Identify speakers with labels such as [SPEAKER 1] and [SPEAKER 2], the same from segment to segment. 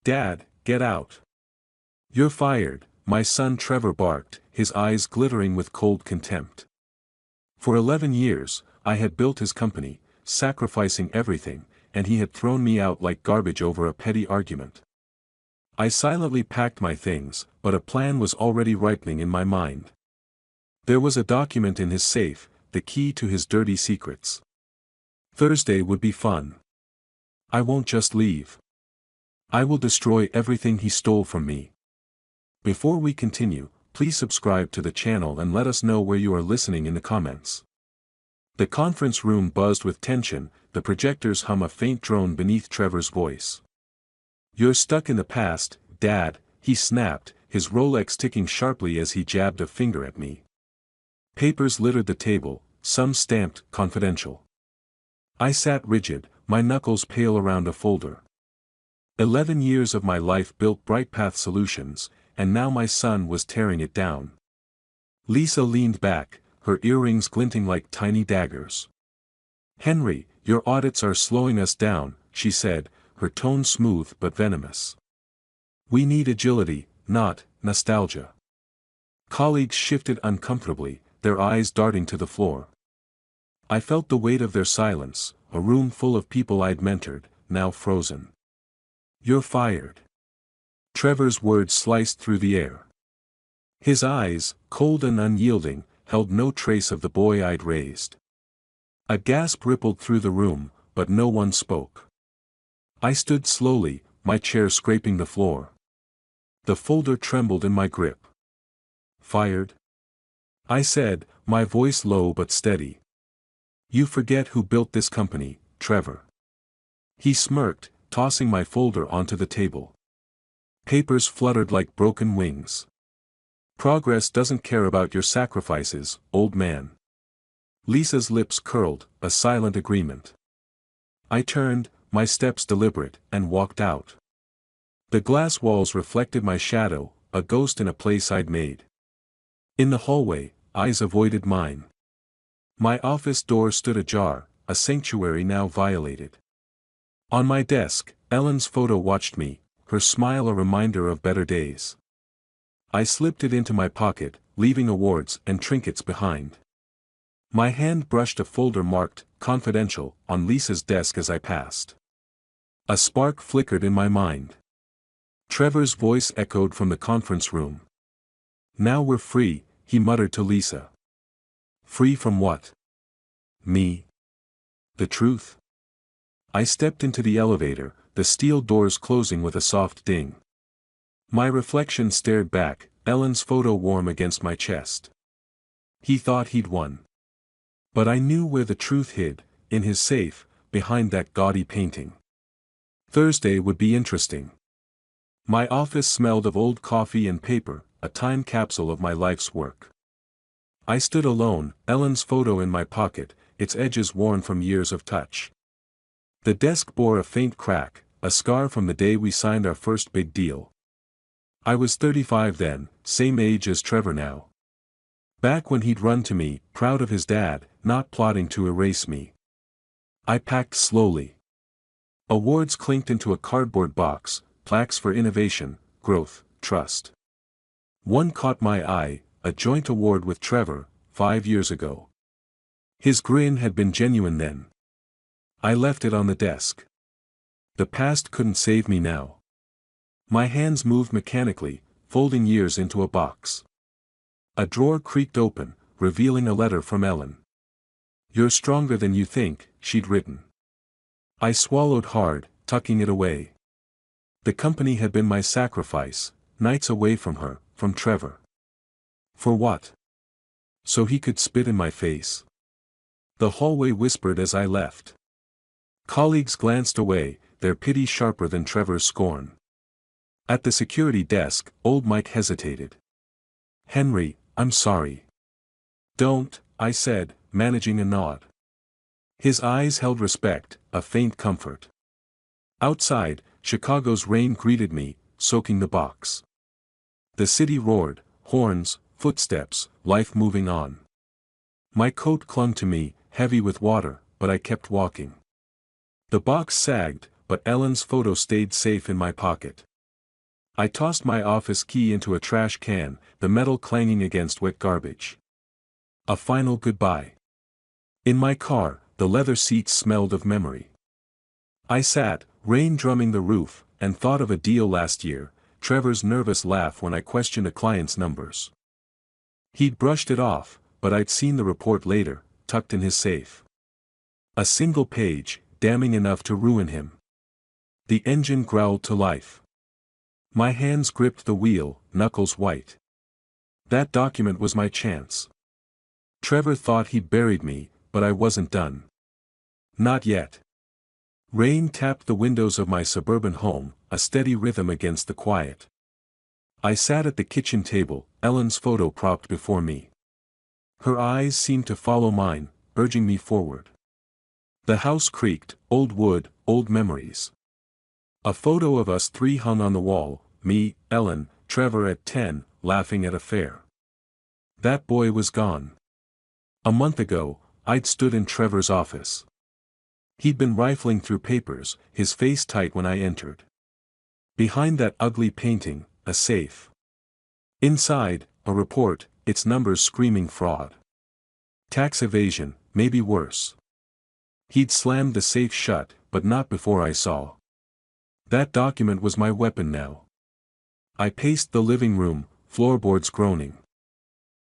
[SPEAKER 1] Dad, get out. You're fired, my son Trevor barked, his eyes glittering with cold contempt. For 11 years, I had built his company, sacrificing everything, and he had thrown me out like garbage over a petty argument. I silently packed my things, but a plan was already ripening in my mind. There was a document in his safe, the key to his dirty secrets. Thursday would be fun. I won't just leave. I will destroy everything he stole from me. Before we continue, please subscribe to the channel and let us know where you are listening in the comments. The conference room buzzed with tension, the projectors hum a faint drone beneath Trevor's voice. You're stuck in the past, Dad, he snapped, his Rolex ticking sharply as he jabbed a finger at me. Papers littered the table, some stamped, confidential. I sat rigid, my knuckles pale around a folder. 11 years of my life built BrightPath Solutions, and now my son was tearing it down. Lisa leaned back, her earrings glinting like tiny daggers. Henry, your audits are slowing us down, she said, her tone smooth but venomous. We need agility, not nostalgia. Colleagues shifted uncomfortably, their eyes darting to the floor. I felt the weight of their silence, a room full of people I'd mentored, now frozen. You're fired. Trevor's words sliced through the air. His eyes, cold and unyielding, held no trace of the boy I'd raised. A gasp rippled through the room, but no one spoke. I stood slowly, my chair scraping the floor. The folder trembled in my grip. Fired? I said, my voice low but steady. You forget who built this company, Trevor. He smirked, tossing my folder onto the table. Papers fluttered like broken wings. Progress doesn't care about your sacrifices, old man. Lisa's lips curled, a silent agreement. I turned, my steps deliberate, and walked out. The glass walls reflected my shadow, a ghost in a place I'd made. In the hallway, eyes avoided mine. My office door stood ajar, a sanctuary now violated. On my desk, Ellen's photo watched me, her smile a reminder of better days. I slipped it into my pocket, leaving awards and trinkets behind. My hand brushed a folder marked, confidential, on Lisa's desk as I passed. A spark flickered in my mind. Trevor's voice echoed from the conference room. Now we're free, he muttered to Lisa. Free from what? Me. The truth? I stepped into the elevator, the steel doors closing with a soft ding. My reflection stared back, Ellen's photo warm against my chest. He thought he'd won. But I knew where the truth hid, in his safe, behind that gaudy painting. Thursday would be interesting. My office smelled of old coffee and paper, a time capsule of my life's work. I stood alone, Ellen's photo in my pocket, its edges worn from years of touch. The desk bore a faint crack, a scar from the day we signed our first big deal. I was 35 then, same age as Trevor now. Back when he'd run to me, proud of his dad, not plotting to erase me. I packed slowly. Awards clinked into a cardboard box, plaques for innovation, growth, trust. One caught my eye, a joint award with Trevor, 5 years ago. His grin had been genuine then. I left it on the desk. The past couldn't save me now. My hands moved mechanically, folding years into a box. A drawer creaked open, revealing a letter from Ellen. You're stronger than you think, she'd written. I swallowed hard, tucking it away. The company had been my sacrifice, nights away from her, from Trevor. For what? So he could spit in my face. The hallway whispered as I left. Colleagues glanced away, their pity sharper than Trevor's scorn. At the security desk, old Mike hesitated. Henry, I'm sorry. Don't, I said, managing a nod. His eyes held respect, a faint comfort. Outside, Chicago's rain greeted me, soaking the box. The city roared, horns, footsteps, life moving on. My coat clung to me, heavy with water, but I kept walking. The box sagged, but Ellen's photo stayed safe in my pocket. I tossed my office key into a trash can, the metal clanging against wet garbage. A final goodbye. In my car, the leather seats smelled of memory. I sat, rain drumming the roof, and thought of a deal last year, Trevor's nervous laugh when I questioned a client's numbers. He'd brushed it off, but I'd seen the report later, tucked in his safe. A single page, damning enough to ruin him. The engine growled to life. My hands gripped the wheel, knuckles white. That document was my chance. Trevor thought he'd buried me, but I wasn't done. Not yet. Rain tapped the windows of my suburban home, a steady rhythm against the quiet. I sat at the kitchen table, Ellen's photo propped before me. Her eyes seemed to follow mine, urging me forward. The house creaked, old wood, old memories. A photo of us three hung on the wall, me, Ellen, Trevor at 10, laughing at a fair. That boy was gone. A month ago, I'd stood in Trevor's office. He'd been rifling through papers, his face tight when I entered. Behind that ugly painting, a safe. Inside, a report, its numbers screaming fraud. Tax evasion, maybe worse. He'd slammed the safe shut, but not before I saw. That document was my weapon now. I paced the living room, floorboards groaning.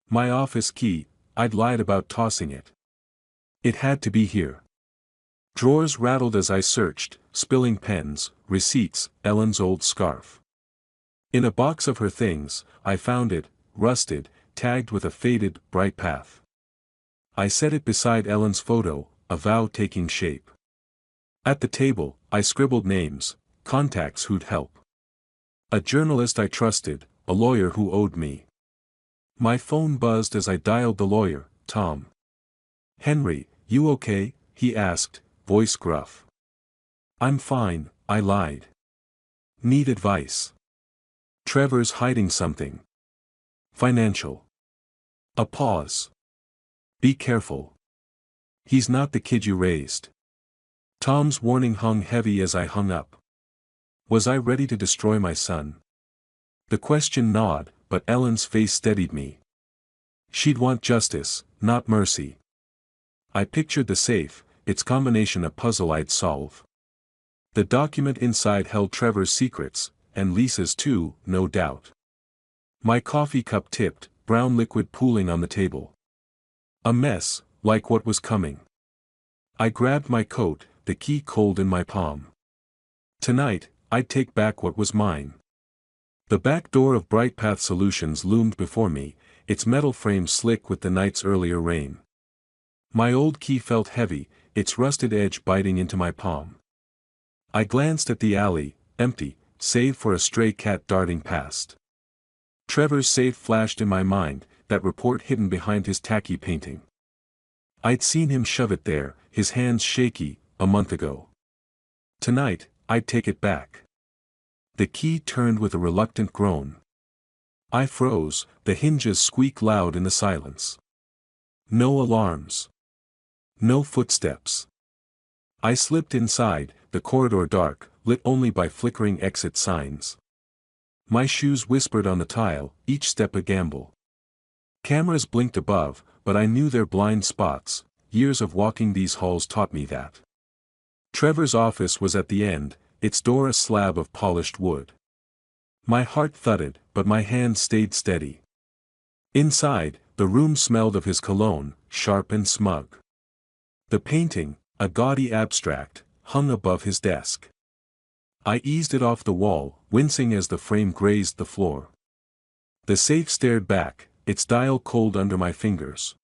[SPEAKER 1] My office key, I'd lied about tossing it. It had to be here. Drawers rattled as I searched, spilling pens, receipts, Ellen's old scarf. In a box of her things, I found it, rusted, tagged with a faded, bright path. I set it beside Ellen's photo, a vow taking shape. At the table, I scribbled names, contacts who'd help. A journalist I trusted, a lawyer who owed me. My phone buzzed as I dialed the lawyer, Tom. "Henry, you okay?" he asked, voice gruff. "I'm fine," I lied. "Need advice?" "Trevor's hiding something. Financial." A pause. "Be careful. He's not the kid you raised." Tom's warning hung heavy as I hung up. Was I ready to destroy my son? The question gnawed, but Ellen's face steadied me. She'd want justice, not mercy. I pictured the safe, its combination a puzzle I'd solve. The document inside held Trevor's secrets, and Lisa's too, no doubt. My coffee cup tipped, brown liquid pooling on the table. A mess, like what was coming. I grabbed my coat, the key cold in my palm. Tonight, I'd take back what was mine. The back door of Bright Path Solutions loomed before me, its metal frame slick with the night's earlier rain. My old key felt heavy, its rusted edge biting into my palm. I glanced at the alley, empty, save for a stray cat darting past. Trevor's safe flashed in my mind, that report hidden behind his tacky painting. I'd seen him shove it there, his hands shaky, a month ago. Tonight, I'd take it back. The key turned with a reluctant groan. I froze, the hinges squeaked loud in the silence. No alarms. No footsteps. I slipped inside, the corridor dark, lit only by flickering exit signs. My shoes whispered on the tile, each step a gamble. Cameras blinked above, but I knew their blind spots. Years of walking these halls taught me that. Trevor's office was at the end, its door a slab of polished wood. My heart thudded, but my hands stayed steady. Inside, the room smelled of his cologne, sharp and smug. The painting, a gaudy abstract, hung above his desk. I eased it off the wall, wincing as the frame grazed the floor. The safe stared back, its dial cold under my fingers.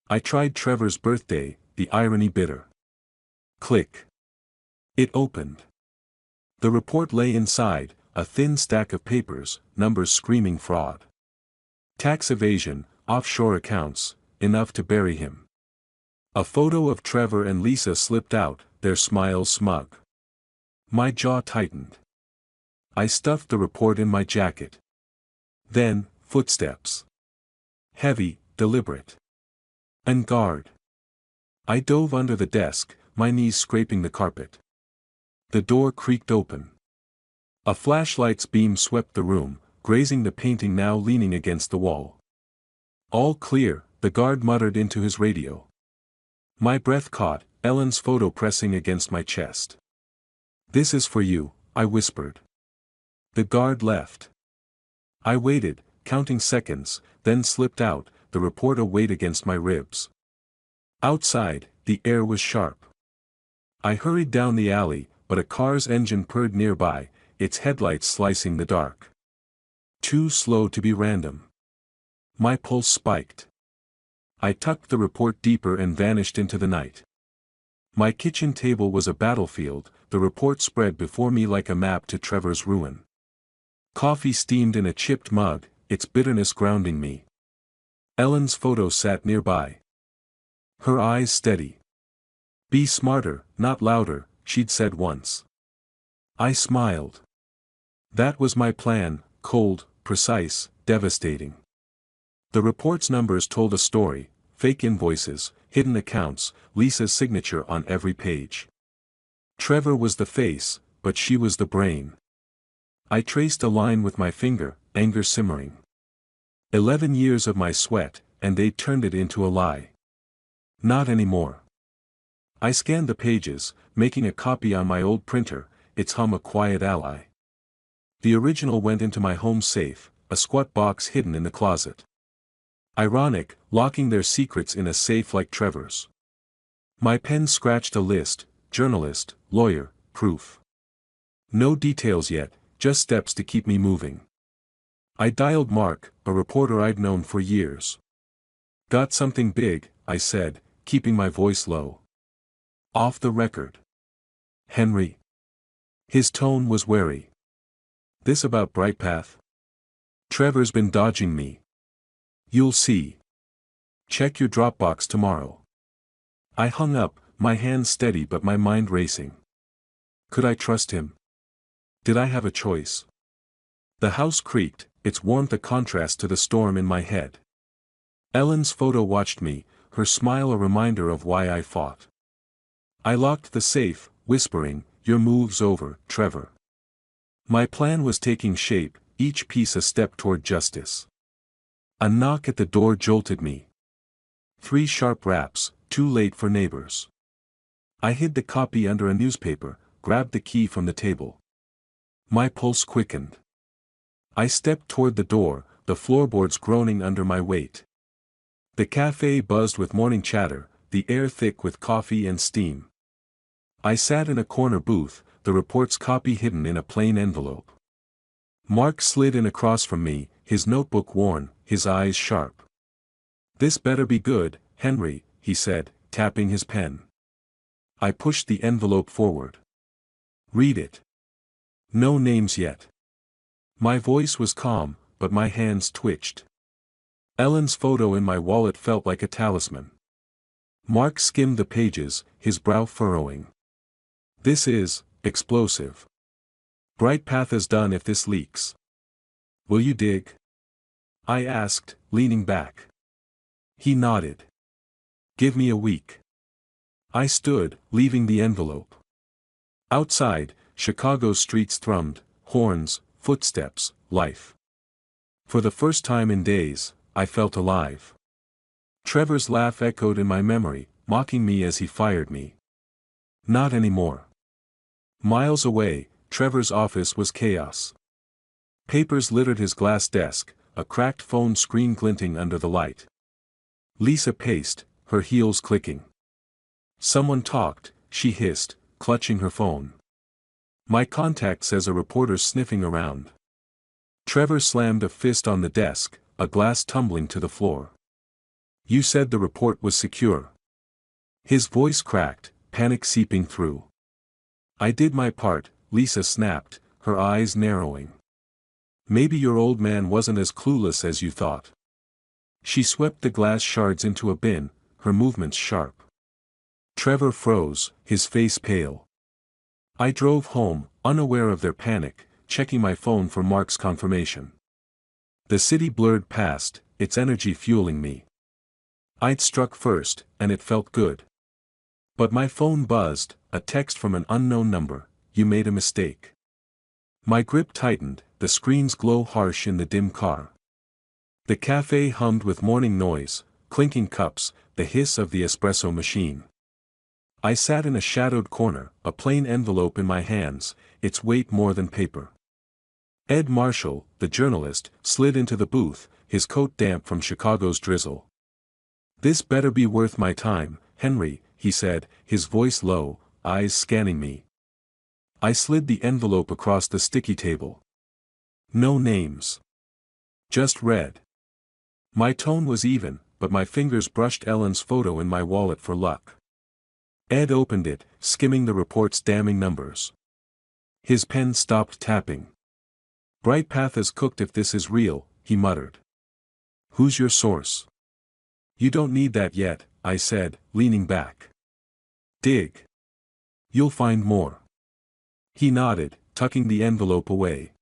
[SPEAKER 1] I tried Trevor's birthday, the irony bitter. Click. It opened. The report lay inside, a thin stack of papers, numbers screaming fraud. Tax evasion, offshore accounts, enough to bury him. A photo of Trevor and Lisa slipped out, their smiles smug. My jaw tightened. I stuffed the report in my jacket. Then, footsteps. Heavy, deliberate. En garde. I dove under the desk, my knees scraping the carpet. The door creaked open. A flashlight's beam swept the room, grazing the painting now leaning against the wall. "All clear," the guard muttered into his radio. My breath caught, Ellen's photo pressing against my chest. "This is for you," I whispered. The guard left. I waited, counting seconds, then slipped out, the reporter weighed against my ribs. Outside, the air was sharp. I hurried down the alley, but a car's engine purred nearby, its headlights slicing the dark. Too slow to be random. My pulse spiked. I tucked the report deeper and vanished into the night. My kitchen table was a battlefield, the report spread before me like a map to Trevor's ruin. Coffee steamed in a chipped mug, its bitterness grounding me. Ellen's photo sat nearby. Her eyes steady. "Be smarter, not louder," she'd said once. I smiled. That was my plan, cold, precise, devastating. The report's numbers told a story: fake invoices, hidden accounts, Lisa's signature on every page. Trevor was the face, but she was the brain. I traced a line with my finger, anger simmering. 11 years of my sweat, and they'd turned it into a lie. Not anymore. I scanned the pages, making a copy on my old printer, its hum a quiet ally. The original went into my home safe, a squat box hidden in the closet. Ironic, locking their secrets in a safe like Trevor's. My pen scratched a list: journalist, lawyer, proof. No details yet, just steps to keep me moving. I dialed Mark, a reporter I'd known for years. "Got something big," I said, keeping my voice low. "Off the record." "Henry?" His tone was wary. "This about Brightpath?" "Trevor's been dodging me." "You'll see. Check your Dropbox tomorrow." I hung up, my hands steady but my mind racing. Could I trust him? Did I have a choice? The house creaked, its warmth a contrast to the storm in my head. Ellen's photo watched me, her smile a reminder of why I fought. I locked the safe, whispering, "Your move's over, Trevor." My plan was taking shape, each piece a step toward justice. A knock at the door jolted me. 3 sharp raps, too late for neighbors. I hid the copy under a newspaper, grabbed the key from the table. My pulse quickened. I stepped toward the door, the floorboards groaning under my weight. The cafe buzzed with morning chatter, the air thick with coffee and steam. I sat in a corner booth, the report's copy hidden in a plain envelope. Mark slid in across from me, his notebook worn, his eyes sharp. "This better be good, Henry," he said, tapping his pen. I pushed the envelope forward. "Read it." "No names yet." My voice was calm, but my hands twitched. Ellen's photo in my wallet felt like a talisman. Mark skimmed the pages, his brow furrowing. "This is explosive. Brightpath is done if this leaks. Will you dig?" I asked, leaning back. He nodded. "Give me a week." I stood, leaving the envelope. Outside, Chicago's streets thrummed, horns, footsteps, life. For the first time in days, I felt alive. Trevor's laugh echoed in my memory, mocking me as he fired me. Not anymore. Miles away, Trevor's office was chaos. Papers littered his glass desk, a cracked phone screen glinting under the light. Lisa paced, her heels clicking. "Someone talked," she hissed, clutching her phone. "My contact says a reporter's sniffing around." Trevor slammed a fist on the desk, a glass tumbling to the floor. "You said the report was secure." His voice cracked, panic seeping through. "I did my part," Lisa snapped, her eyes narrowing. "Maybe your old man wasn't as clueless as you thought." She swept the glass shards into a bin, her movements sharp. Trevor froze, his face pale. I drove home, unaware of their panic, checking my phone for Mark's confirmation. The city blurred past, its energy fueling me. I'd struck first, and it felt good. But my phone buzzed, a text from an unknown number: "You made a mistake." My grip tightened, the screen's glow harsh in the dim car. The cafe hummed with morning noise, clinking cups, the hiss of the espresso machine. I sat in a shadowed corner, a plain envelope in my hands, its weight more than paper. Ed Marshall, the journalist, slid into the booth, his coat damp from Chicago's drizzle. "This better be worth my time, Henry," he said, his voice low, eyes scanning me. I slid the envelope across the sticky table. No names. Just read. My tone was even, but my fingers brushed Ellen's photo in my wallet for luck. Ed opened it, skimming the report's damning numbers. His pen stopped tapping. "Bright Path is cooked if this is real," he muttered. "Who's your source?" "You don't need that yet," I said, leaning back. "Dig. You'll find more." He nodded, tucking the envelope away.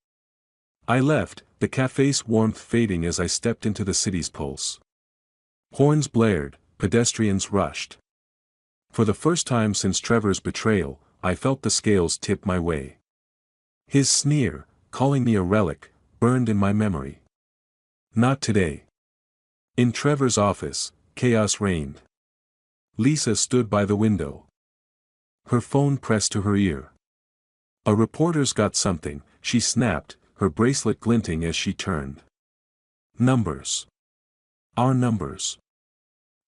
[SPEAKER 1] I left, the cafe's warmth fading as I stepped into the city's pulse. Horns blared, pedestrians rushed. For the first time since Trevor's betrayal, I felt the scales tip my way. His sneer, calling me a relic, burned in my memory. Not today. In Trevor's office, chaos reigned. Lisa stood by the window. Her phone pressed to her ear. "A reporter's got something," she snapped, her bracelet glinting as she turned. "Numbers. Our numbers."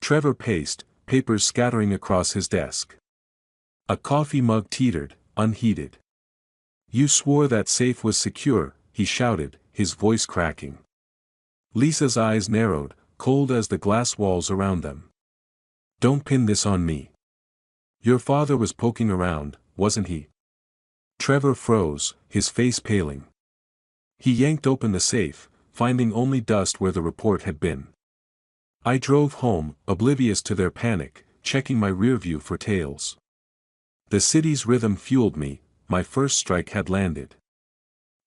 [SPEAKER 1] Trevor paced, papers scattering across his desk. A coffee mug teetered, unheeded. "You swore that safe was secure," he shouted, his voice cracking. Lisa's eyes narrowed, cold as the glass walls around them. "Don't pin this on me. Your father was poking around, wasn't he?" Trevor froze, his face paling. He yanked open the safe, finding only dust where the report had been. I drove home, oblivious to their panic, checking my rearview for tails. The city's rhythm fueled me, my first strike had landed.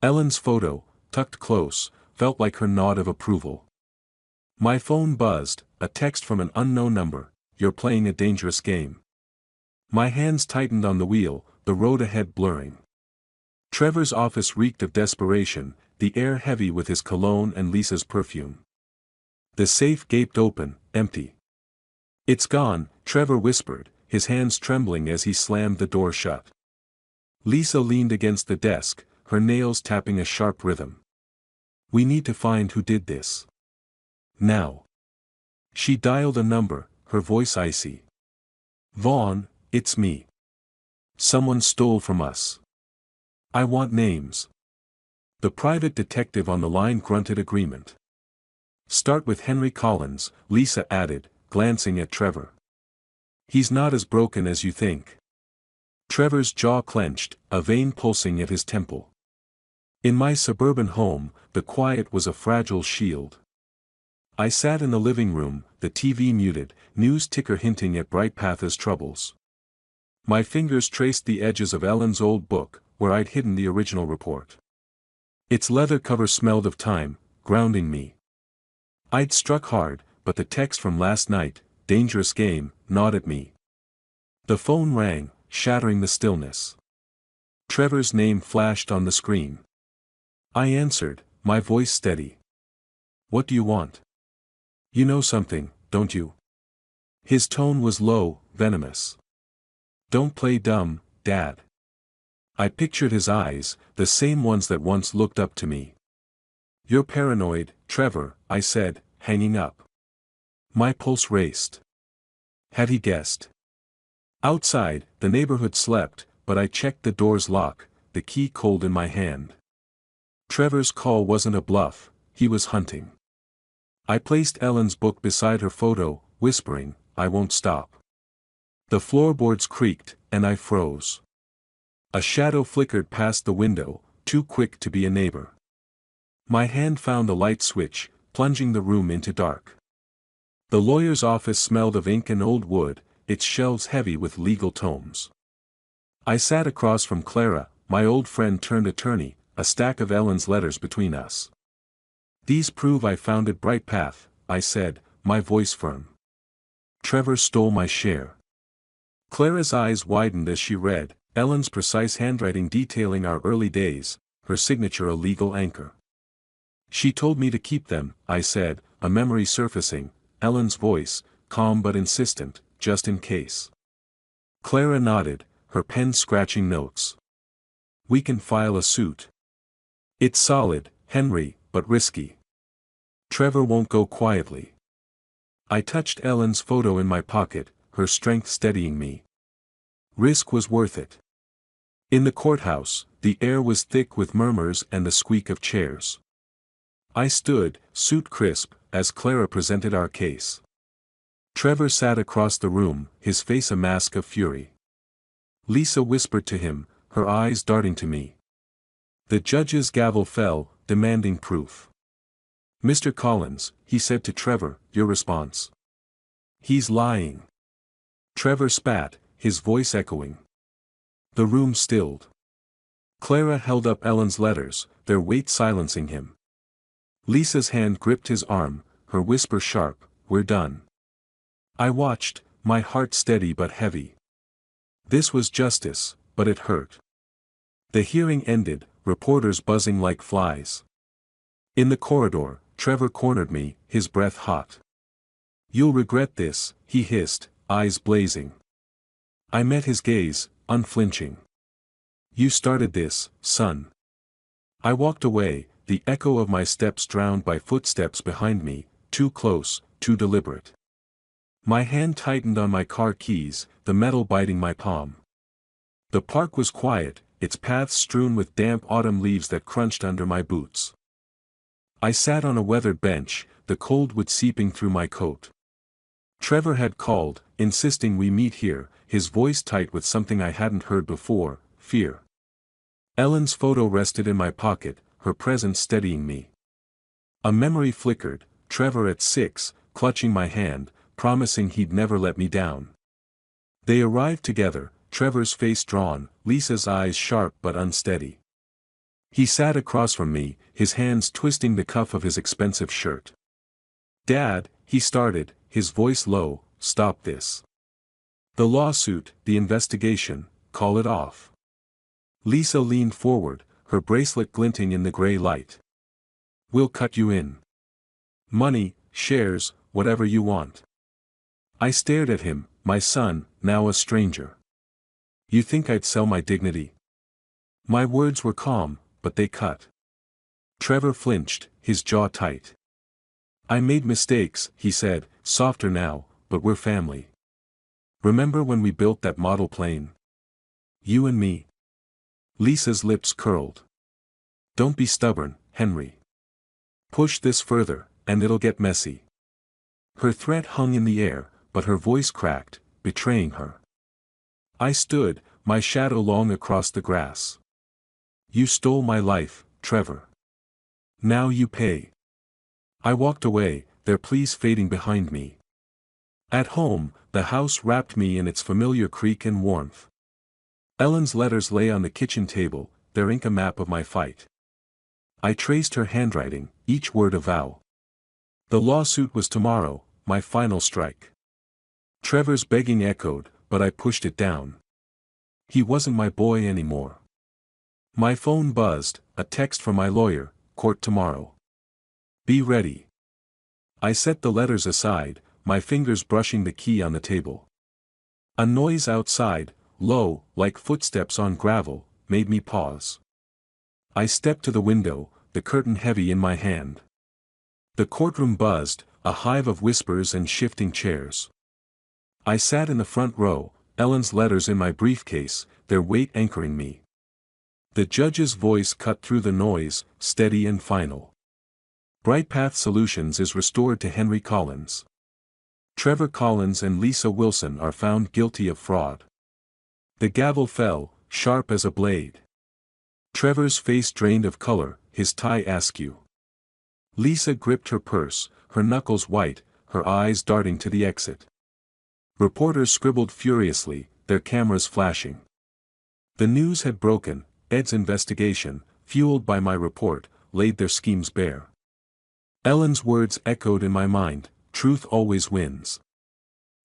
[SPEAKER 1] Ellen's photo, tucked close, felt like her nod of approval. My phone buzzed, a text from an unknown number: "You're playing a dangerous game." My hands tightened on the wheel, the road ahead blurring. Trevor's office reeked of desperation, the air heavy with his cologne and Lisa's perfume. The safe gaped open, empty. "It's gone," Trevor whispered, his hands trembling as he slammed the door shut. Lisa leaned against the desk, her nails tapping a sharp rhythm. "We need to find who did this. Now." She dialed a number, her voice icy. "Vaughn, it's me. Someone stole from us. I want names." The private detective on the line grunted agreement. "Start with Henry Collins," Lisa added, glancing at Trevor. "He's not as broken as you think." Trevor's jaw clenched, a vein pulsing at his temple. In my suburban home, the quiet was a fragile shield. I sat in the living room, the TV muted, news ticker hinting at Bright Path's troubles. My fingers traced the edges of Ellen's old book, where I'd hidden the original report. Its leather cover smelled of time, grounding me. I'd struck hard, but the text from last night, "Dangerous game," gnawed at me. The phone rang, shattering the stillness. Trevor's name flashed on the screen. I answered, my voice steady. "What do you want? You know something, don't you?" His tone was low, venomous. "Don't play dumb, Dad." I pictured his eyes, the same ones that once looked up to me. "You're paranoid, Trevor," I said, hanging up. My pulse raced. Had he guessed? Outside, the neighborhood slept, but I checked the door's lock, the key cold in my hand. Trevor's call wasn't a bluff, he was hunting. I placed Ellen's book beside her photo, whispering, "I won't stop." The floorboards creaked, and I froze. A shadow flickered past the window, too quick to be a neighbor. My hand found the light switch, plunging the room into dark. The lawyer's office smelled of ink and old wood, its shelves heavy with legal tomes. I sat across from Clara, my old friend turned attorney, a stack of Ellen's letters between us. "These prove I founded Bright Path," I said, my voice firm. "Trevor stole my share." Clara's eyes widened as she read, Ellen's precise handwriting detailing our early days, her signature a legal anchor. She told me to keep them, I said, a memory surfacing, Ellen's voice, calm but insistent, just in case. Clara nodded, her pen scratching notes. We can file a suit. It's solid, Henry, but risky. Trevor won't go quietly. I touched Ellen's photo in my pocket, her strength steadying me. Risk was worth it. In the courthouse, the air was thick with murmurs and the squeak of chairs. I stood, suit crisp, as Clara presented our case. Trevor sat across the room, his face a mask of fury. Lisa whispered to him, her eyes darting to me. The judge's gavel fell, demanding proof. Mr. Collins, he said to Trevor, your response. He's lying. Trevor spat, his voice echoing. The room stilled. Clara held up Ellen's letters, their weight silencing him. Lisa's hand gripped his arm, her whisper sharp, we're done. I watched, my heart steady but heavy. This was justice, but it hurt. The hearing ended, reporters buzzing like flies. In the corridor, Trevor cornered me, his breath hot. You'll regret this, he hissed, eyes blazing. I met his gaze, unflinching. You started this, son. I walked away, the echo of my steps drowned by footsteps behind me, too close, too deliberate. My hand tightened on my car keys, the metal biting my palm. The park was quiet, its paths strewn with damp autumn leaves that crunched under my boots. I sat on a weathered bench, the cold wood seeping through my coat. Trevor had called, insisting we meet here, his voice tight with something I hadn't heard before, fear. Ellen's photo rested in my pocket, her presence steadying me. A memory flickered, Trevor at 6, clutching my hand, promising he'd never let me down. They arrived together, Trevor's face drawn, Lisa's eyes sharp but unsteady. He sat across from me, his hands twisting the cuff of his expensive shirt. Dad, he started, his voice low, stop this. The lawsuit, the investigation, call it off. Lisa leaned forward, her bracelet glinting in the gray light. We'll cut you in. Money, shares, whatever you want. I stared at him, my son, now a stranger. You think I'd sell my dignity? My words were calm, but they cut. Trevor flinched, his jaw tight. I made mistakes, he said, softer now, but we're family. Remember when we built that model plane? You and me. Lisa's lips curled. Don't be stubborn, Henry. Push this further, and it'll get messy. Her threat hung in the air, but her voice cracked, betraying her. I stood, my shadow long across the grass. You stole my life, Trevor. Now you pay. I walked away, their pleas fading behind me. At home, the house wrapped me in its familiar creak and warmth. Ellen's letters lay on the kitchen table, their ink a map of my fight. I traced her handwriting, each word a vow. The lawsuit was tomorrow, my final strike. Trevor's begging echoed, but I pushed it down. He wasn't my boy anymore. My phone buzzed, a text from my lawyer, court tomorrow. Be ready. I set the letters aside, my fingers brushing the key on the table. A noise outside, low, like footsteps on gravel, made me pause. I stepped to the window, the curtain heavy in my hand. The courtroom buzzed, a hive of whispers and shifting chairs. I sat in the front row, Ellen's letters in my briefcase, their weight anchoring me. The judge's voice cut through the noise, steady and final. Bright Path Solutions is restored to Henry Collins. Trevor Collins and Lisa Wilson are found guilty of fraud. The gavel fell, sharp as a blade. Trevor's face drained of color, his tie askew. Lisa gripped her purse, her knuckles white, her eyes darting to the exit. Reporters scribbled furiously, their cameras flashing. The news had broken, Ed's investigation, fueled by my report, laid their schemes bare. Ellen's words echoed in my mind, truth always wins.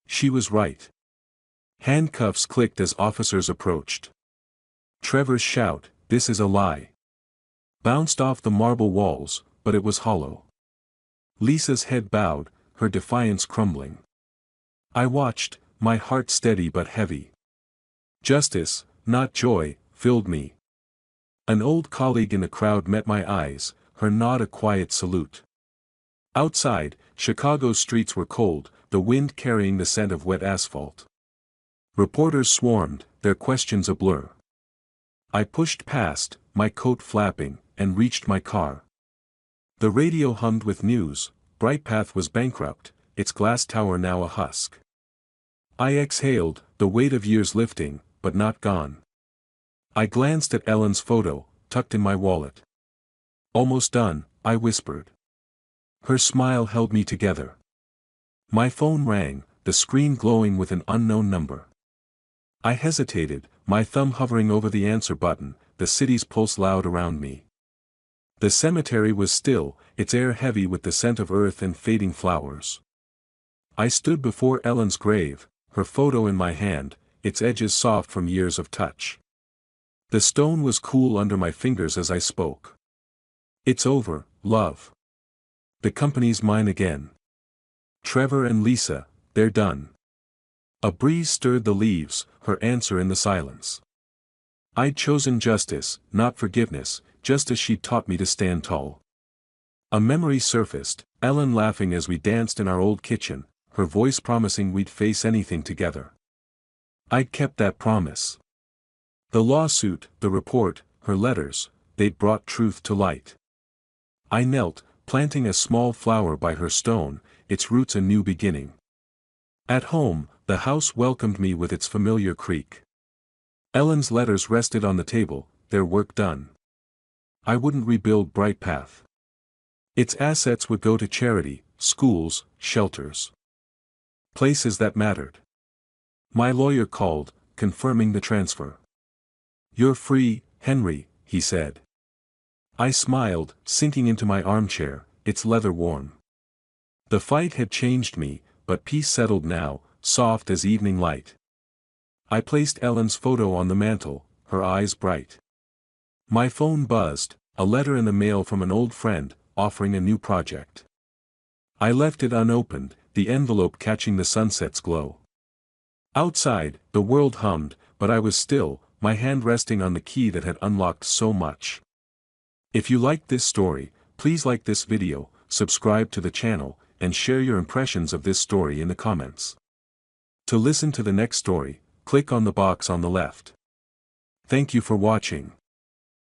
[SPEAKER 1] She was right. Handcuffs clicked as officers approached. Trevor's shout, this is a lie. bounced off the marble walls, but it was hollow. Lisa's head bowed, her defiance crumbling. I watched, my heart steady but heavy. Justice, not joy, filled me. An old colleague in the crowd met my eyes, her nod a quiet salute. Outside, Chicago's streets were cold, the wind carrying the scent of wet asphalt. Reporters swarmed, their questions a blur. I pushed past, my coat flapping, and reached my car. The radio hummed with news. Brightpath was bankrupt, its glass tower now a husk. I exhaled, the weight of years lifting, but not gone. I glanced at Ellen's photo, tucked in my wallet. Almost done, I whispered. Her smile held me together. My phone rang, the screen glowing with an unknown number. I hesitated, my thumb hovering over the answer button, the city's pulse loud around me. The cemetery was still, its air heavy with the scent of earth and fading flowers. I stood before Ellen's grave, her photo in my hand, its edges soft from years of touch. The stone was cool under my fingers as I spoke. It's over, love. The company's mine again. Trevor and Lisa, they're done. A breeze stirred the leaves, her answer in the silence. I'd chosen justice, not forgiveness, just as she'd taught me to stand tall. A memory surfaced, Ellen laughing as we danced in our old kitchen, her voice promising we'd face anything together. I'd kept that promise. The lawsuit, the report, her letters, they'd brought truth to light. I knelt, planting a small flower by her stone, its roots a new beginning. At home, the house welcomed me with its familiar creak. Ellen's letters rested on the table, their work done. I wouldn't rebuild Brightpath. Its assets would go to charity, schools, shelters. Places that mattered. My lawyer called, confirming the transfer. You're free, Henry, he said. I smiled, sinking into my armchair, its leather warm. The fight had changed me, but peace settled now, soft as evening light. I placed Ellen's photo on the mantel, her eyes bright. My phone buzzed, a letter in the mail from an old friend, offering a new project. I left it unopened, the envelope catching the sunset's glow. Outside, the world hummed, but I was still, my hand resting on the key that had unlocked so much. If you liked this story, please like this video, subscribe to the channel, and share your impressions of this story in the comments. To listen to the next story, click on the box on the left. Thank you for watching.